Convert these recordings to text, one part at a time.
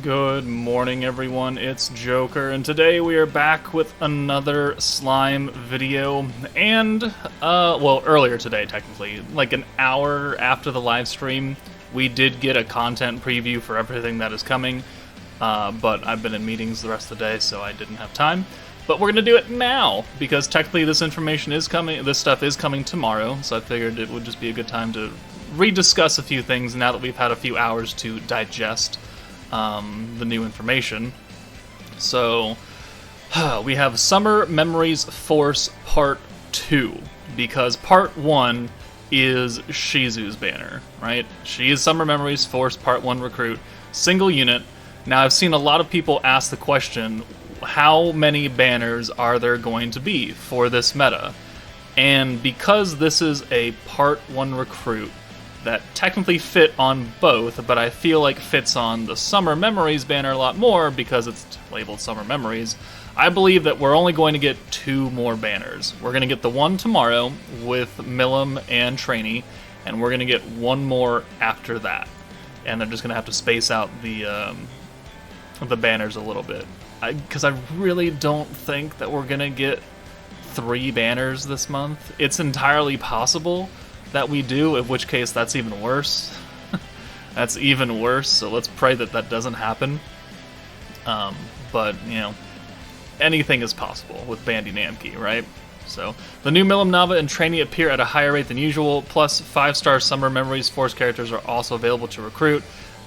Good morning, everyone. It's Joker, and today we are back with another slime video. And, earlier today, technically, like an hour after the live stream, we did get a content preview for everything that is coming. But I've been in meetings the rest of the day, so I didn't have time. But we're gonna do it now, because technically this information is coming, this stuff is coming tomorrow, so I figured it would just be a good time to rediscuss a few things now that we've had a few hours to digest the new information. So, we have Summer Memories Force Part 2, because Part 1 is Shizu's banner, right? She is Summer Memories Force Part 1 Recruit, single unit. Now, I've seen a lot of people ask the question, how many banners are there going to be for this meta? And because this is a Part 1 Recruit, that technically fit on both, but I feel like fits on the Summer Memories banner a lot more because it's labeled Summer Memories. I believe that we're only going to get 2 more banners. We're going to get the one tomorrow with Milim and Trainee, and we're going to get one more after that. And they're just going to have to space out the banners a little bit. Because I really don't think that we're going to get 3 banners this month. It's entirely possible that we do, in which case that's even worse. That's even worse, so let's pray that that doesn't happen. But, you know, anything is possible with Bandy Namki, right? So, the new Milim, Nava, and Trainee appear at a higher rate than usual, plus 5-star Summer Memories Force characters are also available to recruit.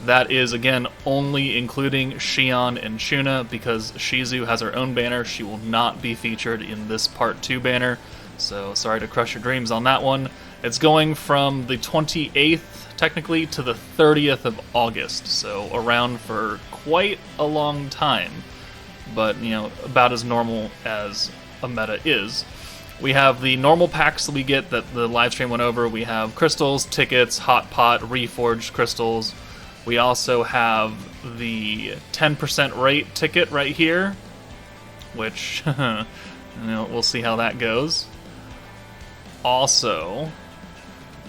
That is, again, only including Shion and Shuna, because Shizu has her own banner. She will not be featured in this Part 2 banner, so sorry to crush your dreams on that one. It's going from the 28th, technically, to the 30th of August, so around for quite a long time, but, you know, about as normal as a meta is. We have the normal packs that we get that the live stream went over. We have crystals, tickets, hot pot, reforged crystals. We also have the 10% rate ticket right here, which, you know, we'll see how that goes. Also,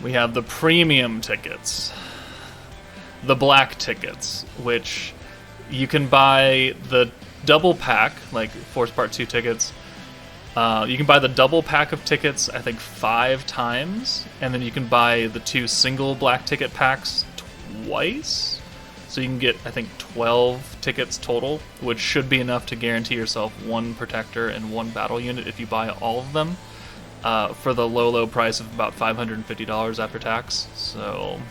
we have the premium tickets, the black tickets, which you can buy the double pack, like Force Part 2 tickets. You can buy the double pack of tickets, I think, 5 times, and then you can buy the 2 single black ticket packs twice. So you can get, I think, 12 tickets total, which should be enough to guarantee yourself 1 protector and 1 battle unit if you buy all of them. For the low price of about $550 after tax. So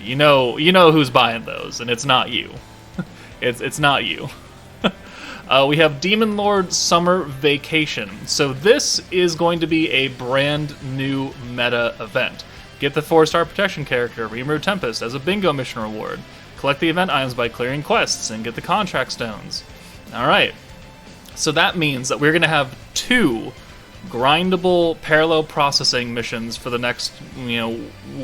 you know who's buying those, and it's not you. it's not you. We have Demon Lord Summer Vacation. So this is going to be a brand new meta event. Get the 4-star protection character Rimuru Tempest as a bingo mission reward. Collect the event items by clearing quests and get the contract stones. All right. So that means that we're going to have 2 grindable parallel processing missions for the next, you know,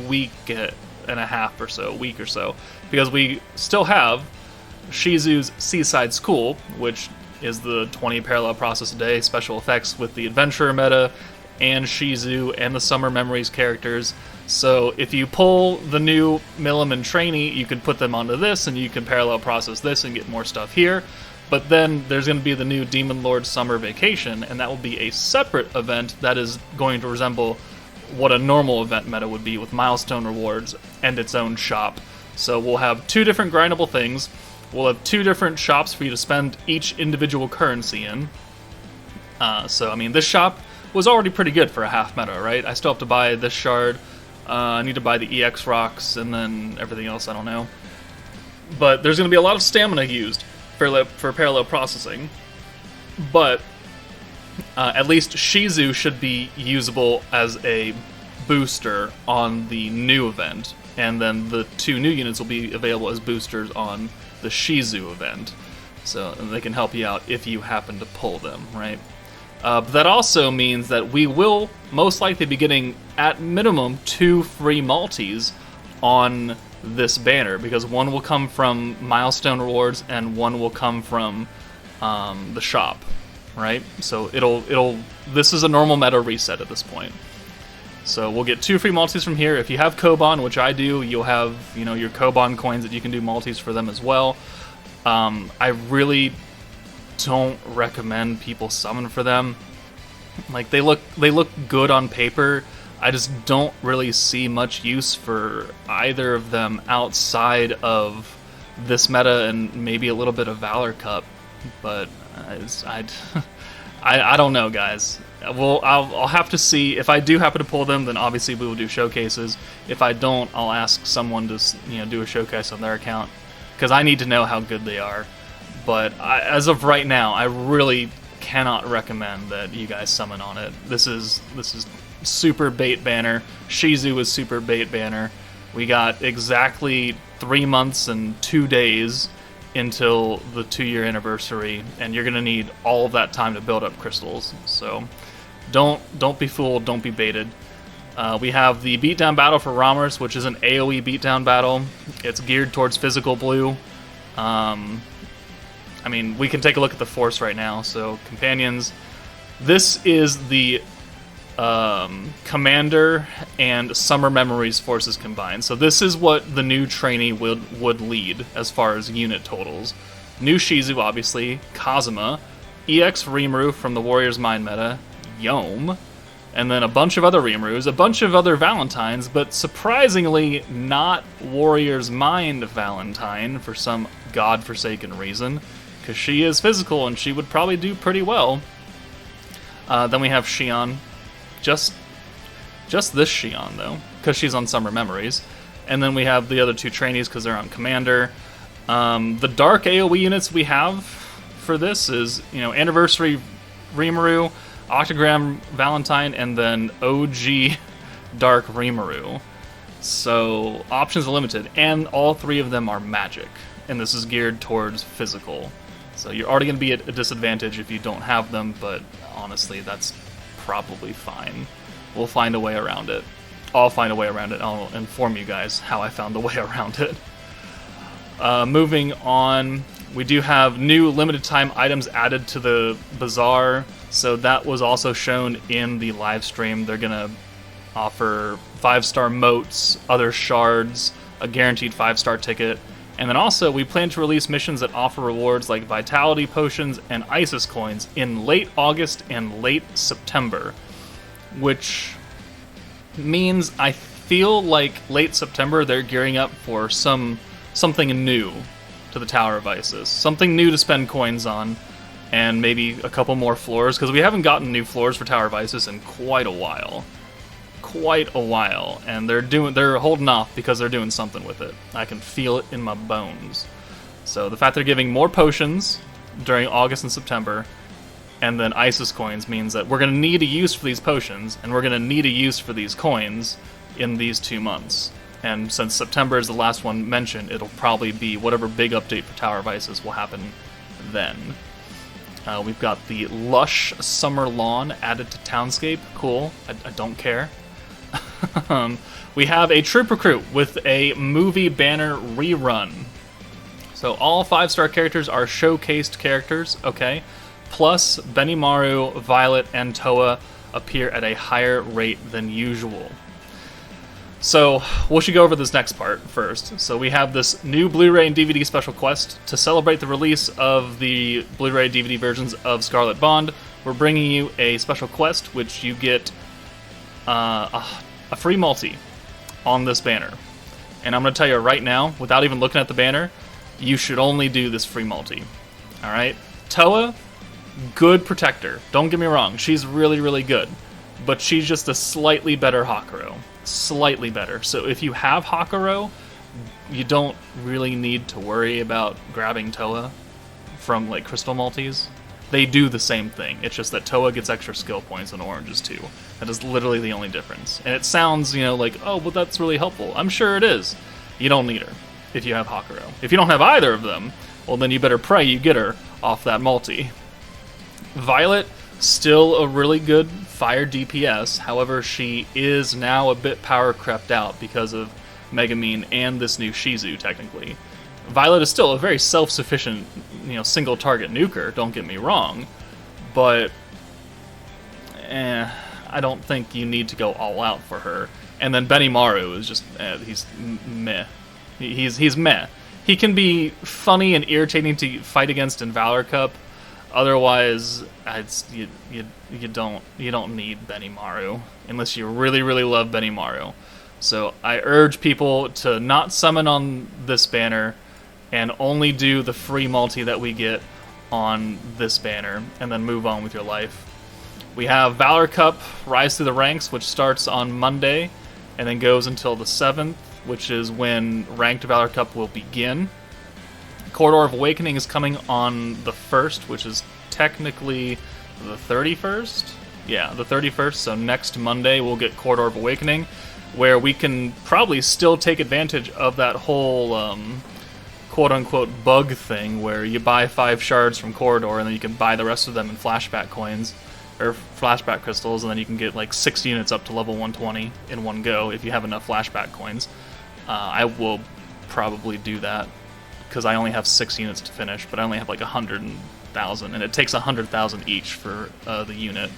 week and a half or so, week or so, because we still have Shizu's Seaside School, which is the 20 parallel process a day special effects with the adventurer meta and Shizu and the Summer Memories characters. So if you pull the new Milim and Trainee, you can put them onto this and you can parallel process this and get more stuff here. But then there's going to be the new Demon Lord Summer Vacation, and that will be a separate event that is going to resemble what a normal event meta would be with milestone rewards and its own shop. So we'll have 2 different grindable things. We'll have 2 different shops for you to spend each individual currency in. So, I mean, this shop was already pretty good for a half meta, right? I still have to buy this shard. I need to buy the EX rocks, and then everything else, I don't know. But there's going to be a lot of stamina used for parallel processing, but at least Shizu should be usable as a booster on the new event, and then the 2 new units will be available as boosters on the Shizu event, so they can help you out if you happen to pull them, right? But that also means that we will most likely be getting, at minimum, 2 free multis on this banner, because one will come from milestone rewards and one will come from the shop, right? So this is a normal meta reset at this point. So we'll get 2 free multis from here. If you have Koban, which I do, you'll have, you know, your Koban coins that you can do multis for them as well. I really don't recommend people summon for them. Like, they look good on paper. I just don't really see much use for either of them outside of this meta and maybe a little bit of Valor Cup. But I don't know, guys. I'll have to see. If I do happen to pull them, then obviously we will do showcases. If I don't, I'll ask someone to do a showcase on their account, because I need to know how good they are. But as of right now, I really cannot recommend that you guys summon on it. This is super bait banner. Shizu is super bait banner. We got exactly 3 months and 2 days until the 2-year anniversary, and you're gonna need all of that time to build up crystals. So don't be fooled, don't be baited. We have the beatdown battle for Rammers, which is an AoE beatdown battle. It's geared towards physical blue. I mean, we can take a look at the force right now. So companions, this is the Commander and Summer Memories forces combined. So this is what the new trainee would lead as far as unit totals. New Shizu, obviously, Kazuma, EX Rimuru from the Warrior's Mind meta, Yome, and then a bunch of other Rimurus, a bunch of other Valentines, but surprisingly not Warrior's Mind Valentine for some godforsaken reason, because she is physical and she would probably do pretty well. Then we have Shion. Just this Shion, though, because she's on Summer Memories. And then we have the other two trainees because they're on Commander. The dark AoE units we have for this is, Anniversary Rimuru, Octogram Valentine, and then OG Dark Rimuru. So options are limited, and all 3 of them are magic. And this is geared towards physical. So you're already going to be at a disadvantage if you don't have them, but honestly, that's probably fine. We'll find a way around it. I'll find a way around it. I'll inform you guys how I found the way around it. Moving on, we do have new limited time items added to the Bazaar. So that was also shown in the live stream. They're going to offer 5-star moats, other shards, a guaranteed 5-star ticket. And then also, we plan to release missions that offer rewards like Vitality Potions and Isis Coins in late August and late September. Which means I feel like late September they're gearing up for something new to the Tower of Isis. Something new to spend coins on, and maybe a couple more floors, because we haven't gotten new floors for Tower of Isis in quite a while. And they're holding off because they're doing something with it. I can feel it in my bones. So the fact they're giving more potions during August and September, and then Isis coins, means that we're going to need a use for these potions, and we're going to need a use for these coins in these 2 months. And since September is the last one mentioned, it'll probably be whatever big update for Tower of Isis will happen then. We've got the Lush Summer Lawn added to Townscape. Cool. I don't care. We have a troop recruit with a movie banner rerun. So all 5-star characters are showcased characters, okay? Plus, Benimaru, Violet, and Toa appear at a higher rate than usual. So, we should go over this next part first. So we have this new Blu-ray and DVD special quest. To celebrate the release of the Blu-ray DVD versions of Scarlet Bond, we're bringing you a special quest, which you get a free multi on this banner. And I'm going to tell you right now, without even looking at the banner, you should only do this free multi. Alright? Toa, good protector. Don't get me wrong, she's really, really good. But she's just a slightly better Hakuro. Slightly better. So if you have Hakuro, you don't really need to worry about grabbing Toa from, like, crystal multis. They do the same thing. It's just that Toa gets extra skill points and oranges too. That is literally the only difference. And it sounds, like, oh, well, that's really helpful. I'm sure it is. You don't need her if you have Hakuro. If you don't have either of them, well, then you better pray you get her off that multi. Violet, still a really good fire DPS. However, she is now a bit power crept out because of Megumin and this new Shizu, technically. Violet is still a very self-sufficient, single target nuker, don't get me wrong, but I don't think you need to go all out for her. And then Benimaru is just, he's meh. He's meh. he can be funny and irritating to fight against in Valor Cup. Otherwise, you don't need Benimaru unless you really, really love Benimaru. So I urge people to not summon on this banner and only do the free multi that we get on this banner, and then move on with your life. We have Valor Cup Rise Through the Ranks, which starts on Monday and then goes until the 7th, which is when Ranked Valor Cup will begin. Corridor of Awakening is coming on the 1st, which is technically the 31st? Yeah, the 31st, so next Monday we'll get Corridor of Awakening, where we can probably still take advantage of that whole quote-unquote bug thing, where you buy 5 shards from Corridor, and then you can buy the rest of them in flashback coins, or flashback crystals, and then you can get like 6 units up to level 120 in one go if you have enough flashback coins. I will probably do that, because I only have 6 units to finish, but I only have like 100,000, and it takes 100,000 each for the unit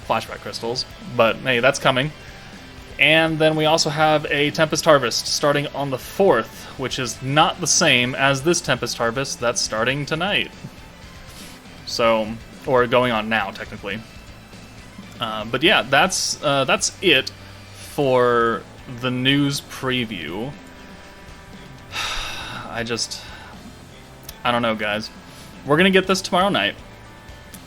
flashback crystals. But hey, that's coming. And then we also have a Tempest Harvest starting on the 4th, which is not the same as this Tempest Harvest that's starting tonight. So, or going on now, technically. But yeah, that's it for the news preview. I don't know, guys. We're gonna get this tomorrow night.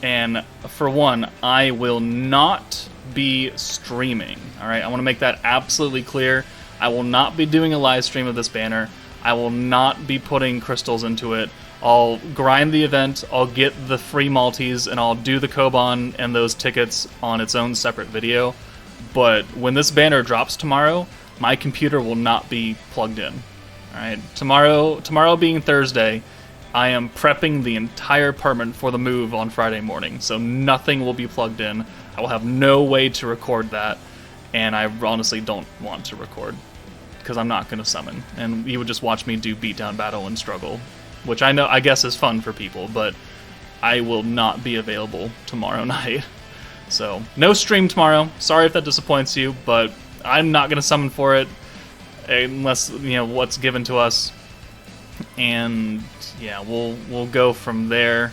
And for one, I will not be streaming. Alright, I want to make that absolutely clear. I will not be doing a live stream of this banner. I will not be putting crystals into it. I'll grind the event, I'll get the free multis, and I'll do the Koban and those tickets on its own separate video. But when this banner drops tomorrow, my computer will not be plugged in. Alright, tomorrow being Thursday, I am prepping the entire apartment for the move on Friday morning, so nothing will be plugged in. I will have no way to record that, and I honestly don't want to record, because I'm not going to summon, and you would just watch me do beatdown battle and struggle, which I guess is fun for people, but I will not be available tomorrow night. So, no stream tomorrow. Sorry if that disappoints you, but I'm not going to summon for it, unless, what's given to us. And yeah, we'll go from there.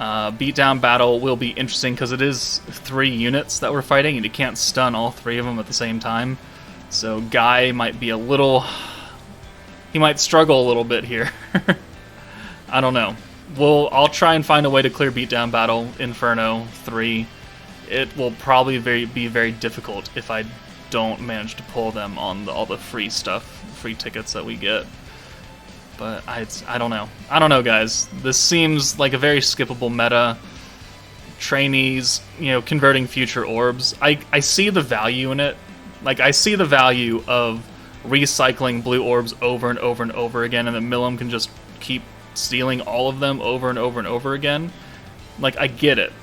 Beatdown battle will be interesting because it is 3 units that we're fighting, and you can't stun all 3 of them at the same time. So Guy might be he might struggle a little bit here. I don't know. I'll try and find a way to clear Beatdown battle Inferno 3. It will probably be very difficult if I don't manage to pull them on all the free stuff, free tickets that we get. But I don't know. I don't know, guys. This seems like a very skippable meta. Trainees, converting future orbs. I see the value in it. Like, I see the value of recycling blue orbs over and over and over again, and then Milim can just keep stealing all of them over and over and over again. Like, I get it.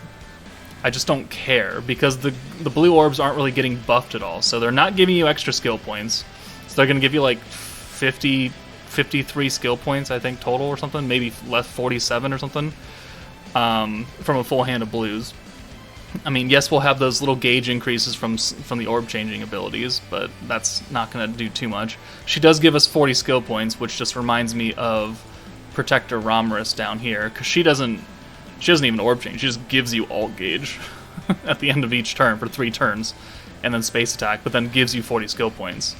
I just don't care, because the blue orbs aren't really getting buffed at all. So they're not giving you extra skill points. So they're going to give you like 53 skill points, I think, total or something. Maybe less, 47 or something, from a full hand of blues. I mean, yes, we'll have those little gauge increases from the orb changing abilities, but that's not going to do too much. She does give us 40 skill points, which just reminds me of Protector Romorus down here, because she doesn't even orb change. She just gives you alt gauge at the end of each turn for 3 turns, and then space attack, but then gives you 40 skill points.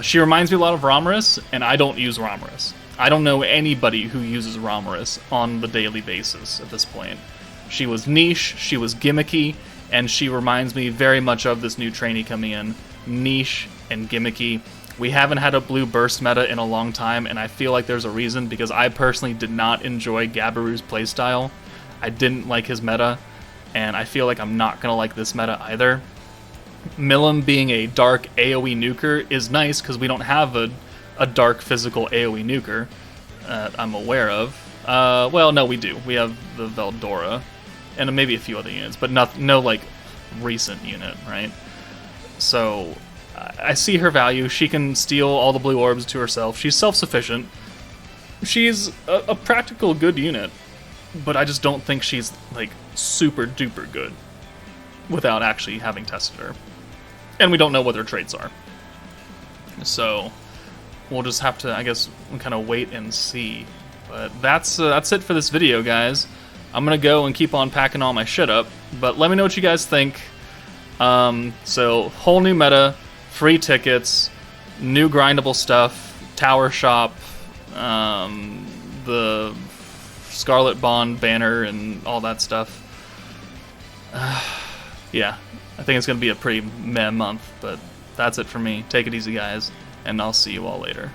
She reminds me a lot of Romorus, and I don't use Romorus. I don't know anybody who uses Romorus on the daily basis at this point. She was niche, she was gimmicky, and she reminds me very much of this new trainee coming in. Niche and gimmicky. We haven't had a blue burst meta in a long time, and I feel like there's a reason, because I personally did not enjoy Gabiru's playstyle. I didn't like his meta, and I feel like I'm not going to like this meta either. Milim being a dark AoE nuker is nice, because we don't have a dark physical AoE nuker I'm aware of. Well, no, we do. We have the Veldora, and maybe a few other units, but no like recent unit, right? So I see her value. She can steal all the blue orbs to herself. She's self-sufficient. She's a practical good unit, but I just don't think she's like super duper good without actually having tested her. And we don't know what their traits are. So we'll just have to, I guess, kind of wait and see. But that's it for this video, guys. I'm gonna go and keep on packing all my shit up, but let me know what you guys think. So, whole new meta, free tickets, new grindable stuff, tower shop, the Scarlet Bond banner, and all that stuff. Yeah, I think it's gonna be a pretty meh month, but that's it for me. Take it easy, guys, and I'll see you all later.